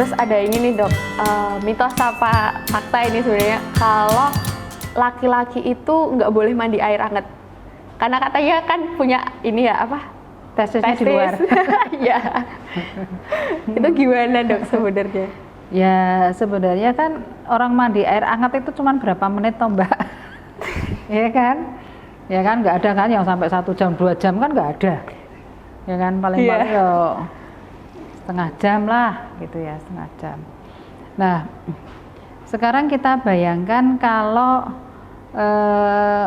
Terus ada ini nih dok, mitos apa fakta ini sebenarnya kalau laki-laki itu nggak boleh mandi air hangat karena katanya kan punya ini ya apa testisnya di luar. Ya. Itu gimana dok sebenarnya? Ya sebenarnya kan orang mandi air hangat itu cuma berapa menit toh mbak. Ya kan? Ya kan nggak ada kan yang sampai 1 jam 2 jam kan nggak ada. Ya kan paling paling ya setengah jam lah gitu ya, setengah jam. Nah sekarang kita bayangkan kalau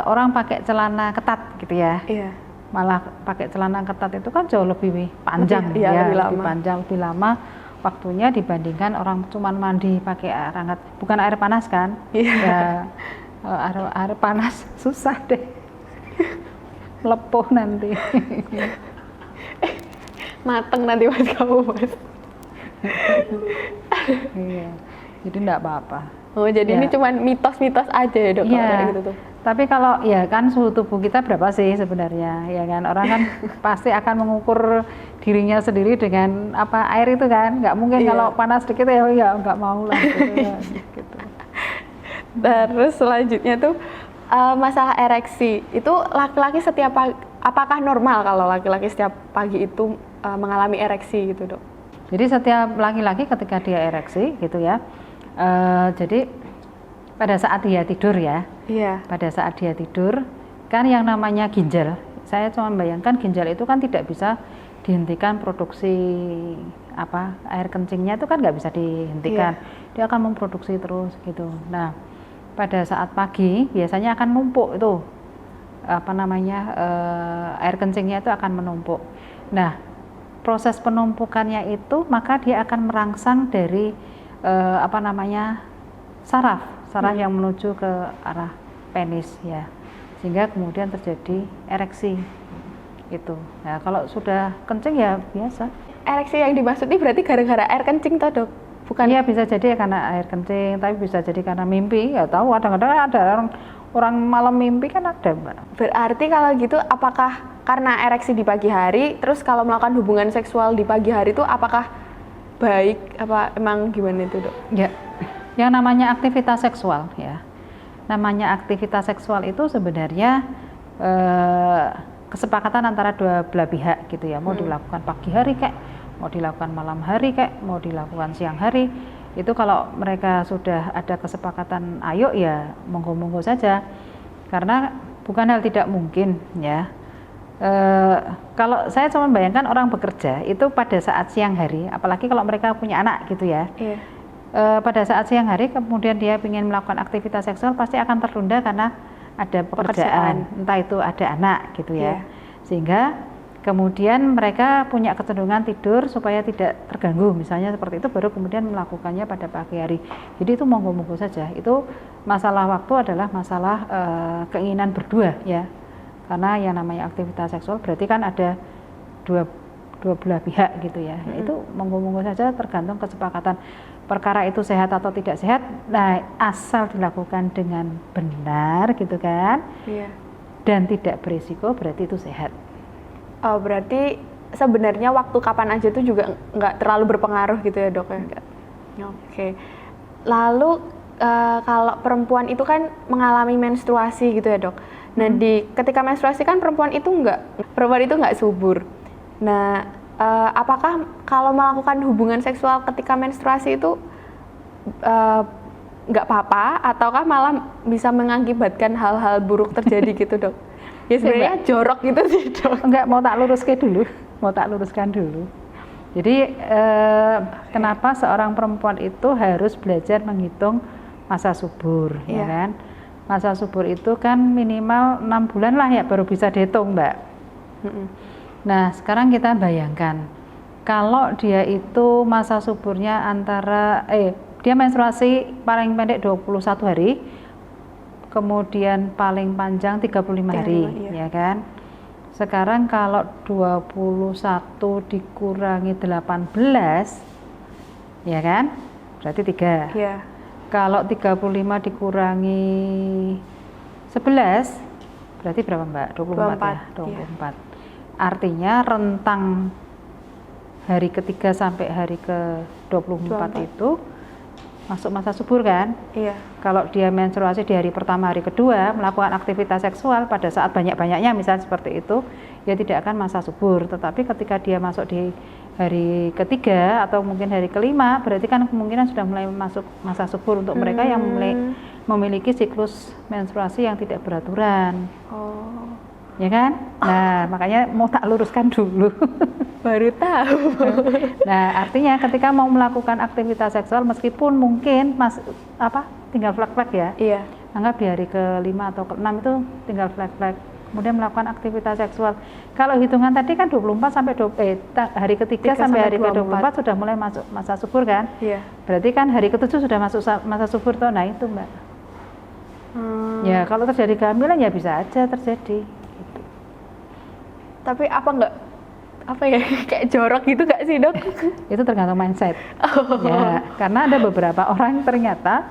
orang pakai celana ketat gitu ya. Iya. Malah pakai celana ketat itu kan jauh lebih panjang lebih panjang, lebih lama waktunya dibandingkan orang cuman mandi pakai air hangat, bukan air panas kan? Ya air panas susah deh, lepuh nanti. Mateng nanti buat kamu mas. Iya, jadi enggak apa-apa. Oh jadi ini cuman mitos-mitos aja ya dok? Iya. Gitu tuh. Tapi kalau ya kan suhu tubuh kita berapa sih sebenarnya, ya kan orang kan pasti akan mengukur dirinya sendiri dengan apa air itu kan, nggak mungkin kalau panas dikit ya nggak mau lah gitu. Terus selanjutnya tuh masalah ereksi itu laki-laki setiap pagi, apakah normal kalau laki-laki setiap pagi itu mengalami ereksi gitu dok? Jadi setiap laki-laki ketika dia ereksi gitu ya, jadi pada saat dia tidur ya, pada saat dia tidur kan yang namanya ginjal, saya cuma bayangkan ginjal itu kan tidak bisa dihentikan produksi apa air kencingnya itu kan nggak bisa dihentikan, dia akan memproduksi terus gitu. Nah pada saat pagi biasanya akan numpuk itu apa namanya air kencingnya itu akan menumpuk. Nah proses penumpukannya itu maka dia akan merangsang dari apa namanya saraf yang menuju ke arah penis ya, sehingga kemudian terjadi ereksi itu. Nah kalau sudah kencing ya biasa. Ereksi yang dimaksud ini berarti gara-gara air kencing toh dok? Bukan? Iya bisa jadi karena air kencing, tapi bisa jadi karena mimpi. Ya tahu kadang-kadang ada orang malam mimpi kan ada mbak. Berarti kalau gitu apakah karena ereksi di pagi hari, terus kalau melakukan hubungan seksual di pagi hari itu apakah baik apa emang gimana itu dok? Ya. Yang namanya aktivitas seksual ya, namanya aktivitas seksual itu sebenarnya kesepakatan antara dua belah pihak gitu ya, mau dilakukan pagi hari kayak, mau dilakukan malam hari kayak, mau dilakukan siang hari, itu kalau mereka sudah ada kesepakatan ayo ya monggo-monggo saja, karena bukan hal tidak mungkin ya. Kalau saya cuma bayangkan orang bekerja itu pada saat siang hari, apalagi kalau mereka punya anak gitu ya. Pada saat siang hari kemudian dia ingin melakukan aktivitas seksual pasti akan tertunda karena ada pekerjaan, entah itu ada anak gitu ya, sehingga kemudian mereka punya kecenderungan tidur supaya tidak terganggu misalnya seperti itu, baru kemudian melakukannya pada pagi hari. Jadi itu monggo-monggo saja, itu masalah waktu adalah masalah keinginan berdua ya, karena yang namanya aktivitas seksual berarti kan ada dua belah pihak gitu ya. Itu monggo-monggo saja tergantung kesepakatan. Perkara itu sehat atau tidak sehat, nah asal dilakukan dengan benar gitu kan, dan tidak berisiko berarti itu sehat. Oh berarti sebenarnya waktu kapan aja itu juga nggak terlalu berpengaruh gitu ya dok ya? Oke. Lalu kalau perempuan itu kan mengalami menstruasi gitu ya dok. Nah ketika menstruasi kan perempuan itu nggak subur. Nah apakah kalau melakukan hubungan seksual ketika menstruasi itu nggak apa-apa, ataukah malah bisa mengakibatkan hal-hal buruk terjadi gitu dok? Ya sebenarnya jorok gitu sih dok. Enggak, mau tak luruskan dulu. Jadi kenapa seorang perempuan itu harus belajar menghitung masa subur, ya kan? Masa subur itu kan minimal 6 bulan lah ya baru bisa dihitung mbak. Nah sekarang kita bayangkan kalau dia itu masa suburnya antara dia menstruasi paling pendek 21 hari, kemudian paling panjang 35 hari ya kan. Sekarang kalau 21 dikurangi 18 ya kan berarti 3. Kalau 35 dikurangi 11 berarti berapa mbak? 24 ya? 24. Artinya rentang hari ketiga sampai hari ke-24 itu masuk masa subur kan? Iya. Kalau dia menstruasi di hari pertama, hari kedua, melakukan aktivitas seksual pada saat banyak-banyaknya misalnya seperti itu, ya tidak akan masa subur. Tetapi ketika dia masuk di hari ketiga atau mungkin hari kelima, berarti kan kemungkinan sudah mulai masuk masa subur untuk mereka yang memiliki siklus menstruasi yang tidak beraturan. Oh. Ya kan? Nah, makanya mau tak luruskan dulu. Baru tahu. Nah, artinya ketika mau melakukan aktivitas seksual meskipun mungkin tinggal flek-flek ya. Iya. Anggap di hari ke-5 atau ke-6 itu tinggal flek-flek. Kemudian melakukan aktivitas seksual. Kalau hitungan tadi kan 24 sampai hari ketiga sampai hari ke-24 sudah mulai masuk masa subur kan? Iya. Berarti kan hari ke-7 sudah masuk masa subur toh. Nah, itu, Mbak. Ya, kalau terjadi kehamilan ya bisa aja terjadi. Tapi kayak jorok gitu gak sih, Dok? Itu tergantung mindset. Ya, karena ada beberapa orang yang ternyata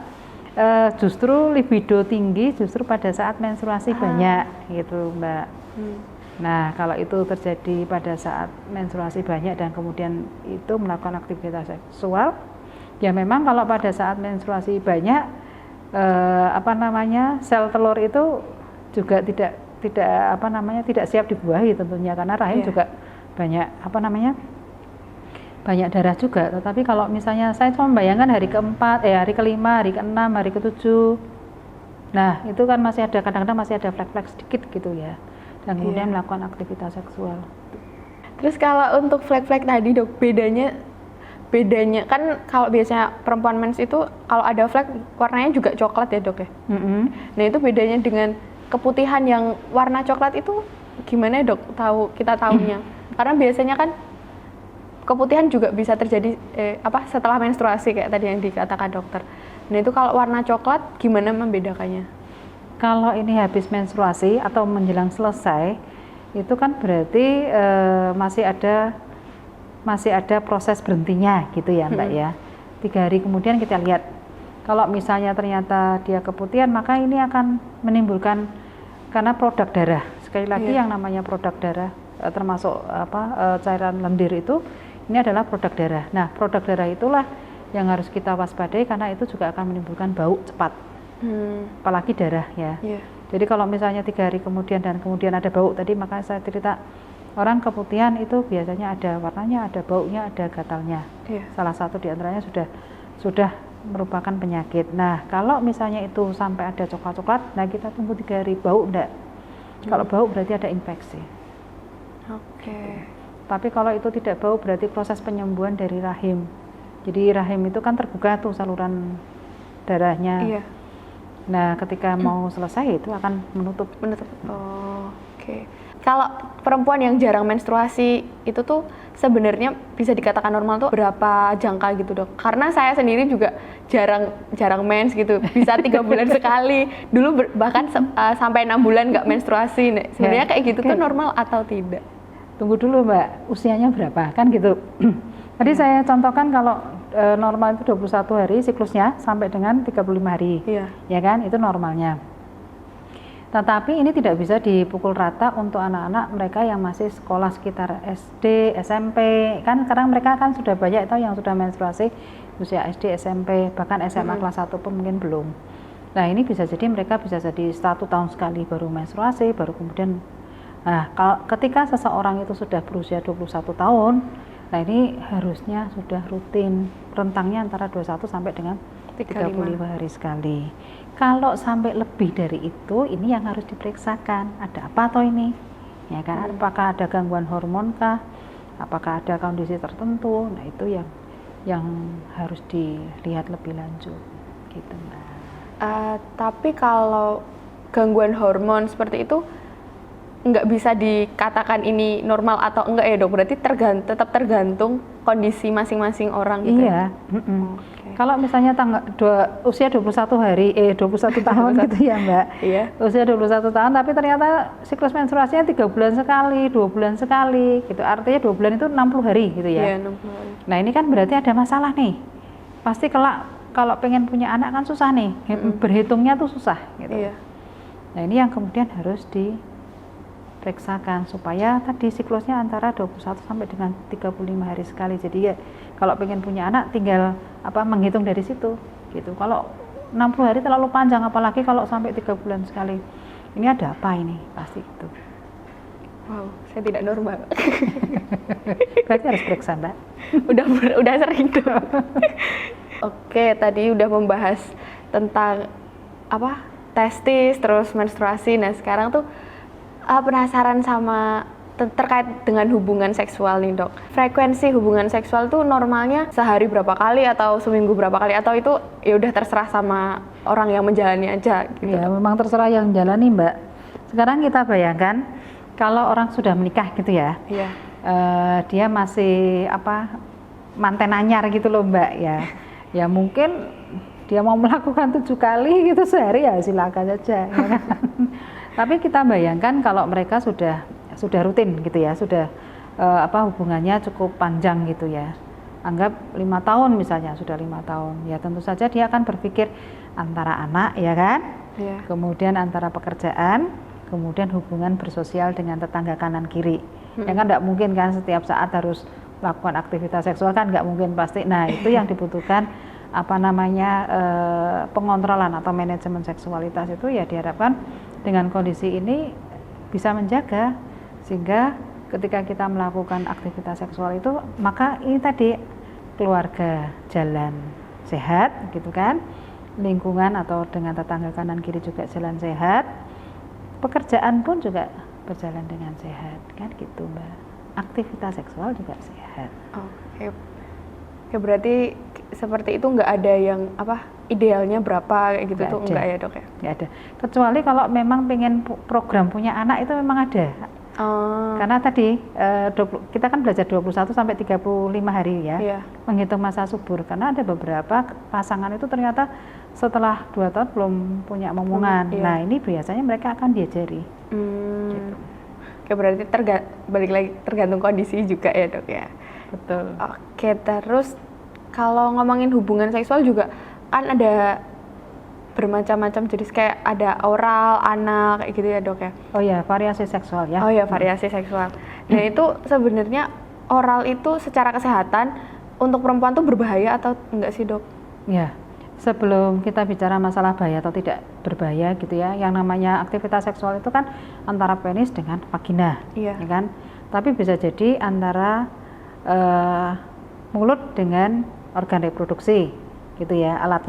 justru libido tinggi justru pada saat menstruasi banyak gitu, Mbak. Nah, kalau itu terjadi pada saat menstruasi banyak dan kemudian itu melakukan aktivitas seksual, ya memang kalau pada saat menstruasi banyak sel telur itu juga tidak siap dibuahi tentunya, karena rahim juga banyak banyak darah juga. Tetapi kalau misalnya saya cuma membayangkan hari ke-4, hari ke-5, hari ke-6, hari ke-7, nah itu kan masih ada, kadang-kadang masih ada flek-flek sedikit gitu ya, dan kemudian melakukan aktivitas seksual. Terus kalau untuk flek-flek tadi, Dok, bedanya kan kalau biasanya perempuan mens itu kalau ada flek warnanya juga coklat ya, Dok ya. Nah, itu bedanya dengan keputihan yang warna coklat itu gimana, Dok? Kita tahunya. Karena biasanya kan keputihan juga bisa terjadi setelah menstruasi kayak tadi yang dikatakan dokter. Nah, itu kalau warna coklat gimana membedakannya? Kalau ini habis menstruasi atau menjelang selesai, itu kan berarti masih ada proses berhentinya gitu ya, Mbak ya. 3 hari kemudian kita lihat. Kalau misalnya ternyata dia keputihan, maka ini akan menimbulkan karena produk darah. Sekali lagi yang namanya produk darah termasuk cairan lendir itu, ini adalah produk darah. Nah, produk darah itulah yang harus kita waspadai karena itu juga akan menimbulkan bau cepat. Apalagi darah ya. Jadi kalau misalnya 3 hari kemudian dan kemudian ada bau tadi, makanya saya cerita orang keputihan itu biasanya ada warnanya, ada baunya, ada gatalnya. Salah satu di antaranya sudah merupakan penyakit. Nah, kalau misalnya itu sampai ada coklat-coklat, nah kita tunggu 3 hari, bau enggak? Kalau bau berarti ada infeksi. Tapi kalau itu tidak bau berarti proses penyembuhan dari rahim. Jadi rahim itu kan terbuka tuh saluran darahnya. Nah, ketika mau selesai itu akan menutup. Kalau perempuan yang jarang menstruasi itu tuh sebenarnya bisa dikatakan normal tuh berapa jangka gitu, Dok? Karena saya sendiri juga jarang mens gitu, bisa 3 bulan sekali. Dulu bahkan sampai 6 bulan nggak menstruasi. Nah, sebenarnya kayak gitu tuh normal atau tidak? Tunggu dulu, Mbak, usianya berapa kan gitu. Tadi saya contohkan kalau normal itu 21 hari siklusnya sampai dengan 35 hari. Ya kan, itu normalnya. Tetapi ini tidak bisa dipukul rata untuk anak-anak mereka yang masih sekolah sekitar SD, SMP. Kan sekarang mereka kan sudah banyak itu yang sudah menstruasi usia SD, SMP, bahkan SMA kelas 1 pun mungkin belum. Nah, ini bisa jadi mereka bisa jadi 1 tahun sekali baru menstruasi, baru kemudian. Nah, ketika seseorang itu sudah berusia 21 tahun, nah ini harusnya sudah rutin, rentangnya antara 21 sampai dengan 35 hari sekali. Kalau sampai lebih dari itu, ini yang harus diperiksakan. Ada apa toh ini? Ya kan, apakah ada gangguan hormon kah? Apakah ada kondisi tertentu? Nah, itu yang harus dilihat lebih lanjut. Gitu, Mbak. Tapi kalau gangguan hormon seperti itu nggak bisa dikatakan ini normal atau enggak ya, Dok? Berarti tetap tergantung kondisi masing-masing orang gitu. Iya. Kalau misalnya usia 21 tahun gitu ya, Mbak. Usia 21 tahun tapi ternyata siklus menstruasinya 3 bulan sekali, 2 bulan sekali gitu. Artinya 2 bulan itu 60 hari gitu ya. 60 hari. Nah, ini kan berarti ada masalah nih. Pasti kalau pengen punya anak kan susah nih. Berhitungnya tuh susah gitu. Nah, ini yang kemudian harus periksakan supaya tadi siklusnya antara 21 sampai dengan 35 hari sekali. Jadi ya kalau pengen punya anak tinggal menghitung dari situ gitu. Kalau 60 hari terlalu panjang, apalagi kalau sampai 3 bulan sekali. Ini ada apa ini? Pasti gitu. Wow, saya tidak normal. Berarti harus periksa, Mbak. udah sering tuh. Oke, tadi udah membahas tentang testis, terus menstruasi. Nah, sekarang tuh penasaran sama terkait dengan hubungan seksual nih, Dok. Frekuensi hubungan seksual tuh normalnya sehari berapa kali atau seminggu berapa kali, atau itu ya udah terserah sama orang yang menjalani aja gitu? Ya, memang terserah yang jalani, Mbak. Sekarang kita bayangkan kalau orang sudah menikah gitu ya. Iya. Dia masih manten anyar gitu loh, Mbak ya. Ya mungkin dia mau melakukan 7 kali gitu sehari ya silakan saja ya kan? Tapi kita bayangkan kalau mereka sudah rutin gitu ya, sudah hubungannya cukup panjang gitu ya, anggap 5 tahun misalnya, sudah 5 tahun ya, tentu saja dia akan berpikir antara anak ya kan, kemudian antara pekerjaan, kemudian hubungan bersosial dengan tetangga kanan kiri. Ya kan nggak mungkin kan setiap saat harus melakukan aktivitas seksual, kan nggak mungkin pasti. Nah itu yang dibutuhkan pengontrolan atau manajemen seksualitas itu ya diharapkan dengan kondisi ini bisa menjaga, sehingga ketika kita melakukan aktivitas seksual itu maka ini tadi keluarga jalan sehat gitu kan, lingkungan atau dengan tetangga kanan kiri juga jalan sehat, pekerjaan pun juga berjalan dengan sehat kan gitu, Mbak. Aktivitas seksual juga sehat. Oke. Ya berarti seperti itu, nggak ada yang idealnya berapa kayak gitu, enggak ya, Dok ya? Nggak ada. Kecuali kalau memang pengen program punya anak itu memang ada. Karena tadi kita kan belajar 21 sampai 35 hari ya, menghitung masa subur. Karena ada beberapa pasangan itu ternyata setelah 2 tahun belum punya momongan. Nah ini biasanya mereka akan diajari. Gitu. Oke, berarti balik lagi tergantung kondisi juga ya, Dok ya? Betul. Oke, terus kalau ngomongin hubungan seksual juga kan ada bermacam-macam jenis, kayak ada oral, anal, kayak gitu ya, Dok ya? Oh ya, variasi seksual ya. Oh ya, variasi seksual. Nah itu sebenarnya oral itu secara kesehatan untuk perempuan tuh berbahaya atau enggak sih, Dok? Ya, sebelum kita bicara masalah bahaya atau tidak berbahaya gitu ya, yang namanya aktivitas seksual itu kan antara penis dengan vagina, ya kan? Tapi bisa jadi antara mulut dengan organ reproduksi gitu ya, alat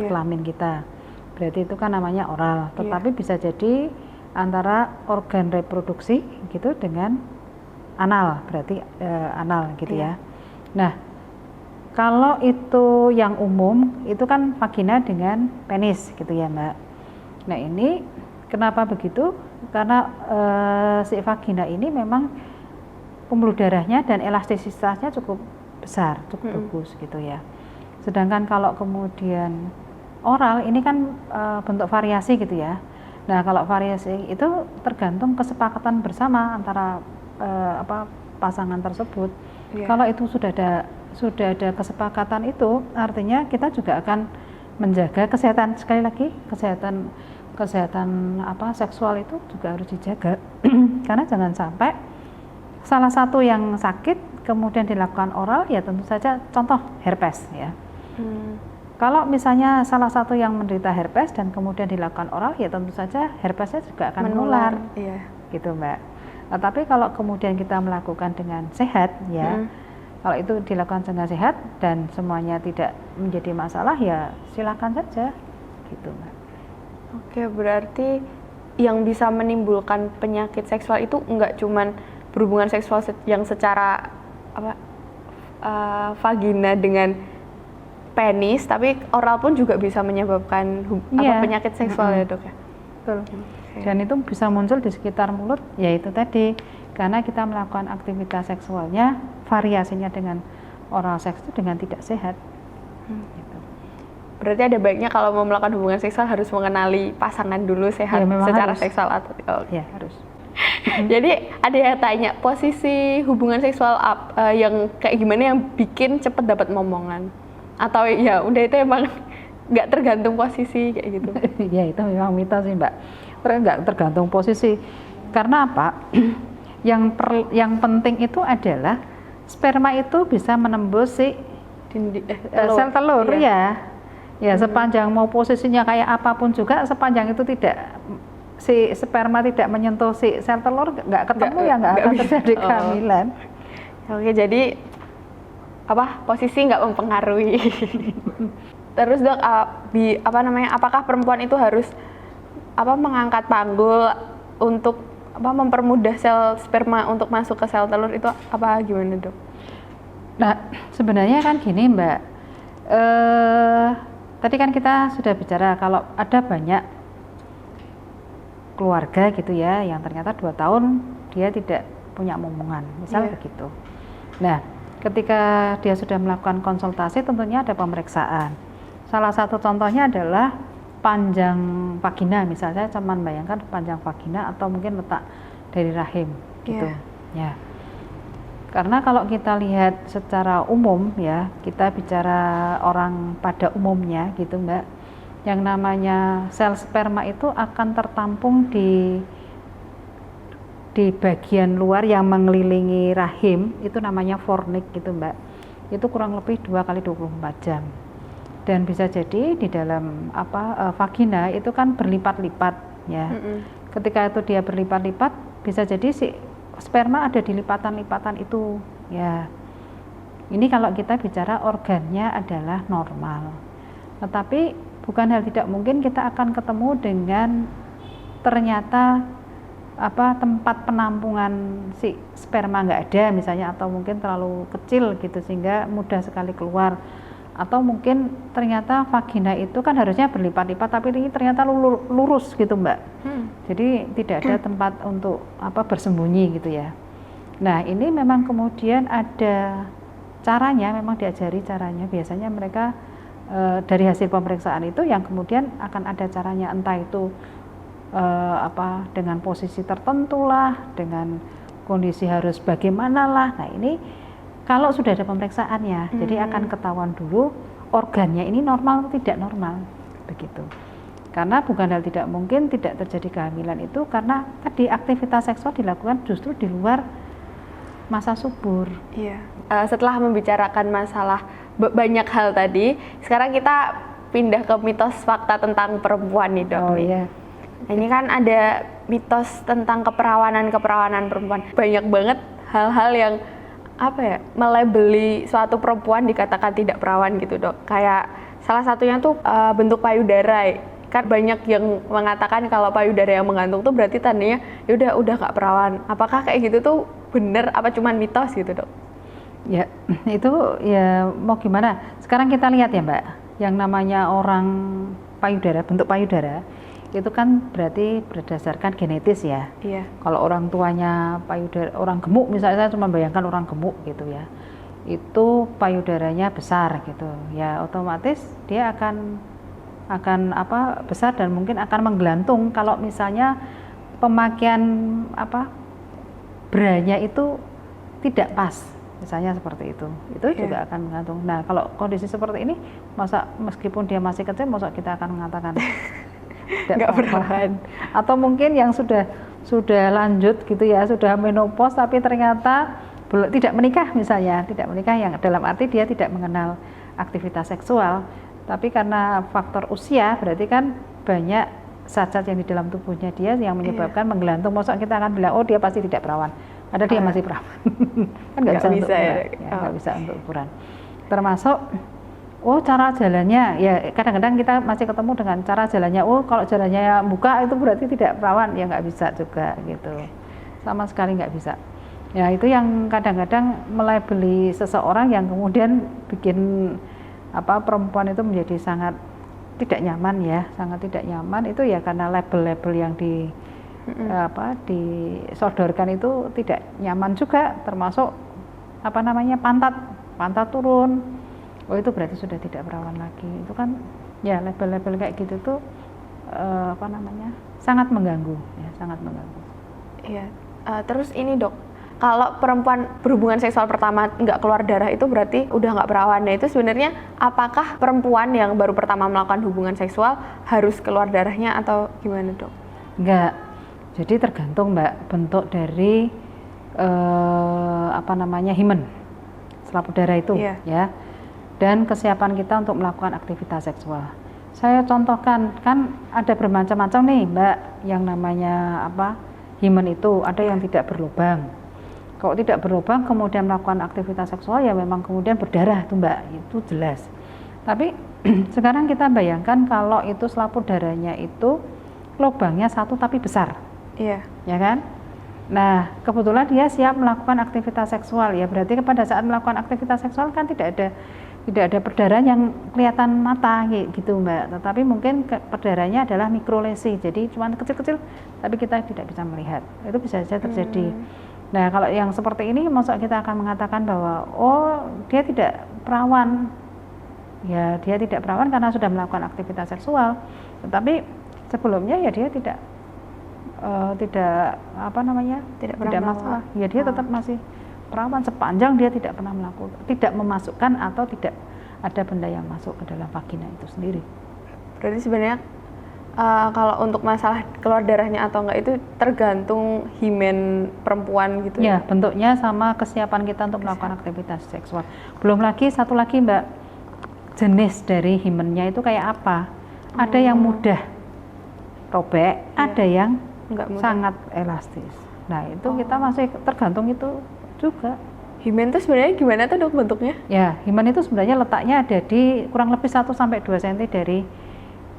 kelamin kita, berarti itu kan namanya oral. Tetapi bisa jadi antara organ reproduksi gitu dengan anal, berarti anal gitu ya. Nah kalau itu yang umum itu kan vagina dengan penis gitu ya, Mbak. Nah ini kenapa begitu? Karena si vagina ini memang pembuluh darahnya dan elastisitasnya cukup besar, cukup bagus gitu ya. Sedangkan kalau kemudian oral ini kan bentuk variasi gitu ya. Nah kalau variasi itu tergantung kesepakatan bersama antara pasangan tersebut. Kalau itu sudah ada kesepakatan, itu artinya kita juga akan menjaga kesehatan, sekali lagi kesehatan seksual itu juga harus dijaga. Karena jangan sampai salah satu yang sakit kemudian dilakukan oral, ya tentu saja contoh herpes ya. Kalau misalnya salah satu yang menderita herpes dan kemudian dilakukan oral, ya tentu saja herpesnya juga akan menular. Gitu, Mbak. Nah, tapi kalau kemudian kita melakukan dengan sehat ya, kalau itu dilakukan dengan sehat dan semuanya tidak menjadi masalah, ya silakan saja gitu, Mbak. Oke, berarti yang bisa menimbulkan penyakit seksual itu enggak cuman berhubungan seksual yang secara vagina dengan penis, tapi oral pun juga bisa menyebabkan penyakit seksual ya, Dok ya? Betul. Dan itu bisa muncul di sekitar mulut, yaitu tadi karena kita melakukan aktivitas seksualnya variasinya dengan oral seks itu dengan tidak sehat. Gitu. Berarti ada baiknya kalau mau melakukan hubungan seksual harus mengenali pasangan dulu sehat secara seksual atau ya harus. Jadi ada yang tanya posisi hubungan seksual yang kayak gimana yang bikin cepet dapat momongan, atau ya udah itu emang nggak tergantung posisi kayak gitu? Ya itu memang mitos sih, Mbak. Nggak tergantung posisi. Karena apa? Yang penting itu adalah sperma itu bisa menembus si sel telur ya. Ya, sepanjang mau posisinya kayak apapun juga, sepanjang itu tidak si sperma tidak menyentuh si sel telur, nggak ketemu ya nggak akan terjadi kehamilan. Oke, jadi posisi nggak mempengaruhi. Terus dok, apakah perempuan itu harus mengangkat panggul untuk mempermudah sel sperma untuk masuk ke sel telur itu gimana dok? Nah, sebenarnya kan gini Mbak, tadi kan kita sudah bicara kalau ada banyak keluarga gitu ya yang ternyata 2 tahun dia tidak punya momongan, misal begitu. Nah, ketika dia sudah melakukan konsultasi tentunya ada pemeriksaan. Salah satu contohnya adalah panjang vagina, misalnya cuman bayangkan panjang vagina atau mungkin letak dari rahim gitu. Ya. Karena kalau kita lihat secara umum ya, kita bicara orang pada umumnya gitu Mbak, yang namanya sel sperma itu akan tertampung di bagian luar yang mengelilingi rahim, itu namanya fornix gitu Mbak. Itu kurang lebih 2 kali 24 jam. Dan bisa jadi di dalam vagina itu kan berlipat-lipat ya. Ketika itu dia berlipat-lipat, bisa jadi si sperma ada di lipatan-lipatan itu ya. Ini kalau kita bicara organnya adalah normal. Tetapi bukan hal tidak mungkin kita akan ketemu dengan ternyata tempat penampungan si sperma nggak ada misalnya, atau mungkin terlalu kecil gitu sehingga mudah sekali keluar, atau mungkin ternyata vagina itu kan harusnya berlipat-lipat tapi ini ternyata lurus gitu Mbak. Jadi tidak ada tempat untuk bersembunyi gitu ya. Nah, ini memang kemudian ada caranya, memang diajari caranya. Biasanya mereka dari hasil pemeriksaan itu yang kemudian akan ada caranya, entah itu dengan posisi tertentu lah, dengan kondisi harus bagaimana lah. Nah, ini kalau sudah ada pemeriksaannya, jadi akan ketahuan dulu organnya ini normal atau tidak normal, begitu. Karena bukan hal tidak mungkin tidak terjadi kehamilan itu karena tadi aktivitas seksual dilakukan justru di luar masa subur. Iya. Setelah membicarakan masalah banyak hal tadi, sekarang kita pindah ke mitos fakta tentang perempuan nih dok. Oh iya. Nah, ini kan ada mitos tentang keperawanan perempuan. Banyak banget hal-hal yang melabeli suatu perempuan dikatakan tidak perawan gitu dok. Kayak salah satunya tuh bentuk payudara. Kan banyak yang mengatakan kalau payudara yang menggantung tuh berarti tandanya udah gak perawan. Apakah kayak gitu tuh bener apa cuman mitos gitu dok? Ya itu ya mau gimana. Sekarang kita lihat ya Mbak, yang namanya orang payudara, bentuk payudara itu kan berarti berdasarkan genetis ya. Iya. Kalau orang tuanya payudara, orang gemuk misalnya, saya cuma bayangkan orang gemuk gitu ya, itu payudaranya besar gitu ya, otomatis dia akan besar dan mungkin akan menggelantung kalau misalnya pemakaian branya itu tidak pas misalnya seperti itu juga akan menggantung. Nah, kalau kondisi seperti ini meskipun dia masih kecil, masa kita akan mengatakan tidak perawan? Atau mungkin yang sudah lanjut gitu ya, sudah menopause tapi ternyata tidak menikah misalnya, tidak menikah yang dalam arti dia tidak mengenal aktivitas seksual, tapi karena faktor usia berarti kan banyak zat-zat yang di dalam tubuhnya dia yang menyebabkan menggelantung. Masa kita akan bilang dia pasti tidak perawan, padahal dia masih perawan. Kan nggak bisa untuk ukuran, nggak bisa untuk ukuran. Termasuk cara jalannya, ya kadang-kadang kita masih ketemu dengan cara jalannya. Kalau jalannya buka itu berarti tidak perawan, ya nggak bisa juga gitu. Sama sekali nggak bisa. Ya itu yang kadang-kadang melabeli seseorang yang kemudian bikin perempuan itu menjadi sangat tidak nyaman ya, sangat tidak nyaman itu ya karena label-label yang disodorkan itu tidak nyaman juga, termasuk pantat turun. Itu berarti sudah tidak perawan lagi. Itu kan ya label-label kayak gitu tuh sangat mengganggu ya, sangat mengganggu. Iya. Terus ini dok, kalau perempuan berhubungan seksual pertama nggak keluar darah itu berarti udah nggak perawan. Nah itu sebenarnya apakah perempuan yang baru pertama melakukan hubungan seksual harus keluar darahnya atau gimana dok? Enggak. Jadi tergantung Mbak bentuk dari himen selaput darah itu ya, dan kesiapan kita untuk melakukan aktivitas seksual. Saya contohkan, kan ada bermacam-macam nih Mbak yang namanya himen itu, ada yang tidak berlubang. Kalau tidak berlubang kemudian melakukan aktivitas seksual ya memang kemudian berdarah tuh Mbak, itu jelas. Tapi sekarang kita bayangkan kalau itu selaput darahnya itu lubangnya satu tapi besar, ya kan? Nah kebetulan dia siap melakukan aktivitas seksual, ya berarti pada saat melakukan aktivitas seksual kan tidak ada perdarahan yang kelihatan mata gitu Mbak, tetapi mungkin perdarahannya adalah mikrolesi, jadi cuma kecil-kecil tapi kita tidak bisa melihat, itu bisa saja terjadi. Nah kalau yang seperti ini maksud kita akan mengatakan bahwa dia tidak perawan, ya dia tidak perawan karena sudah melakukan aktivitas seksual, tetapi sebelumnya ya dia tidak masalah, ya dia tetap masih perawan sepanjang dia tidak pernah melakukan, tidak memasukkan atau tidak ada benda yang masuk ke dalam vagina itu sendiri. Berarti sebenarnya kalau untuk masalah keluar darahnya atau enggak itu tergantung himen perempuan gitu ya? Bentuknya sama kesiapan kita untuk melakukan aktivitas seksual. Belum lagi satu lagi Mbak, jenis dari himennya itu kayak apa? Ada yang mudah robek, ada yang sangat elastis. Nah itu kita masih tergantung itu juga. Himen itu sebenarnya gimana tuh Dok bentuknya? Ya, himen itu sebenarnya letaknya ada di kurang lebih 1-2 cm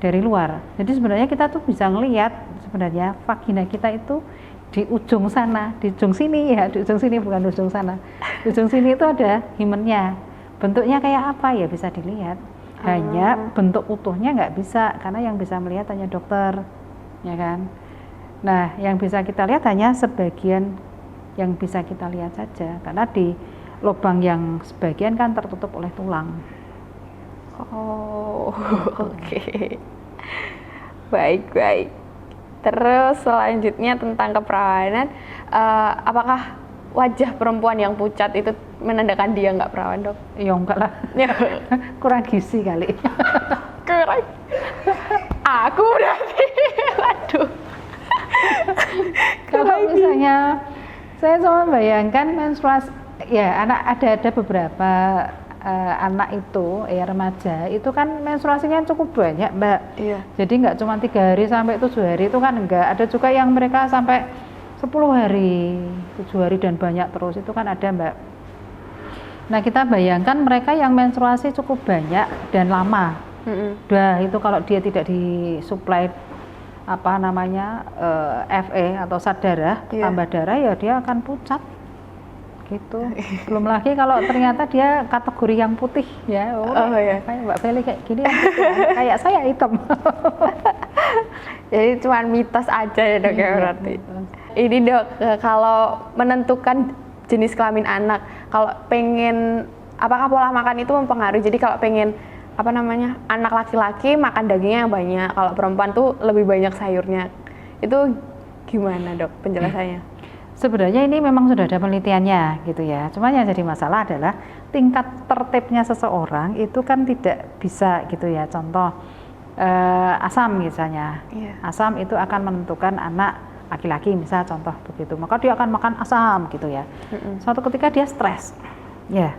dari luar. Jadi sebenarnya kita tuh bisa ngelihat sebenarnya vagina kita itu di ujung sana, di ujung sini ya, di ujung sini bukan ujung sana. Di ujung sini itu ada himennya. Bentuknya kayak apa ya bisa dilihat. Hanya bentuk utuhnya nggak bisa, karena yang bisa melihat hanya dokter, ya kan. Nah, yang bisa kita lihat hanya sebagian yang bisa kita lihat saja, karena di lubang yang sebagian kan tertutup oleh tulang. Oke. Baik. Terus selanjutnya tentang keperawanan, apakah wajah perempuan yang pucat itu menandakan dia nggak perawan Dok? Ya enggak lah, kurang gizi kali. Kurang. Aku berarti, aduh. Kalau misalnya saya cuma bayangkan menstruasi, ya ada beberapa anak itu remaja itu kan menstruasinya cukup banyak Mbak. Iya. Jadi nggak cuma 3 hari sampai 7 hari itu kan enggak, ada juga yang mereka sampai 10 hari, 7 hari dan banyak terus, itu kan ada Mbak. Nah kita bayangkan mereka yang menstruasi cukup banyak dan lama. Itu kalau dia tidak disuplai Fe atau zat darah, tambah darah, ya dia akan pucat gitu. Belum lagi kalau ternyata dia kategori yang putih ya. Kayak Mbak Feli kayak gini yang putih, kayak saya hitam. Jadi cuma mitos aja ya Dok ya berarti. Ini Dok, kalau menentukan jenis kelamin anak, kalau pengen, apakah pola makan itu mempengaruhi? Jadi kalau pengen anak laki-laki makan dagingnya yang banyak, kalau perempuan tuh lebih banyak sayurnya, itu gimana Dok penjelasannya? Sebenarnya ini memang sudah ada penelitiannya gitu ya, cuma yang jadi masalah adalah tingkat tertibnya seseorang itu kan tidak bisa gitu ya. Contoh asam misalnya, asam itu akan menentukan anak laki-laki misal, contoh begitu, maka dia akan makan asam gitu ya. Suatu ketika dia stres, ya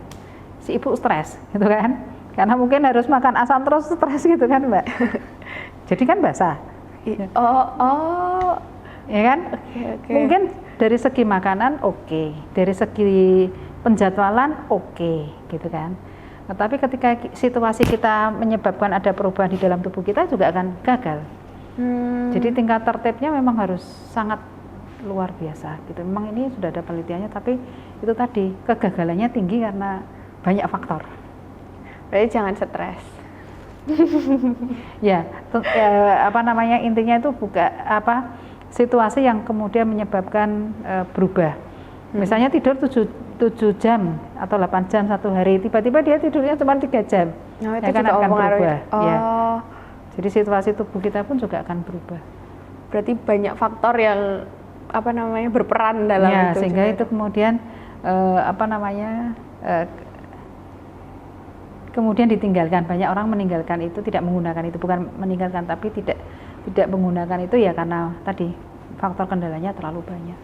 si ibu stres gitu kan, karena mungkin harus makan asam terus, stres gitu kan Mbak. Jadi kan basah. Ya kan? Okay. Mungkin dari segi makanan dari segi penjadwalan gitu kan. Tapi ketika situasi kita menyebabkan ada perubahan di dalam tubuh kita juga akan gagal. Jadi tingkat tertibnya memang harus sangat luar biasa gitu. Memang ini sudah ada penelitiannya, tapi itu tadi kegagalannya tinggi karena banyak faktor. Berarti jangan stres. Intinya itu situasi yang kemudian menyebabkan berubah. Misalnya tidur 7 jam atau 8 jam satu hari, tiba-tiba dia tidurnya cuma 3 jam. Itu kan juga akan berubah. Ya. Jadi situasi tubuh kita pun juga akan berubah. Berarti banyak faktor yang berperan dalam itu. Sehingga itu kemudian kemudian ditinggalkan. Banyak orang meninggalkan itu, tidak menggunakan itu, bukan meninggalkan tapi tidak menggunakan itu ya karena tadi faktor kendalanya terlalu banyak.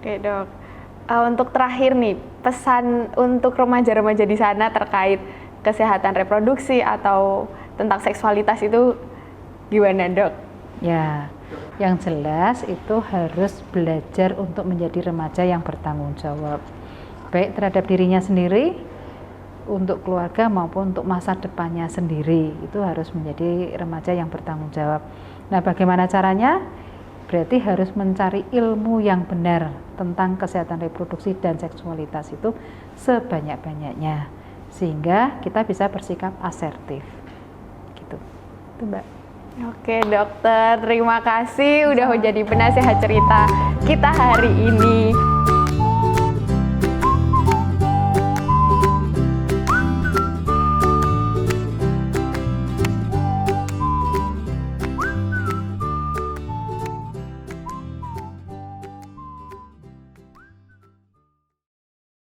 Oke dok, untuk terakhir nih, pesan untuk remaja-remaja di sana terkait kesehatan reproduksi atau tentang seksualitas itu gimana dok? Ya, yang jelas itu harus belajar untuk menjadi remaja yang bertanggung jawab, baik terhadap dirinya sendiri, untuk keluarga maupun untuk masa depannya sendiri. Itu harus menjadi remaja yang bertanggung jawab. Nah, bagaimana caranya? Berarti harus mencari ilmu yang benar tentang kesehatan reproduksi dan seksualitas itu sebanyak-banyaknya, sehingga kita bisa bersikap asertif gitu. Itu Mbak. Oke dokter, terima kasih udah menjadi penasehat cerita kita hari ini.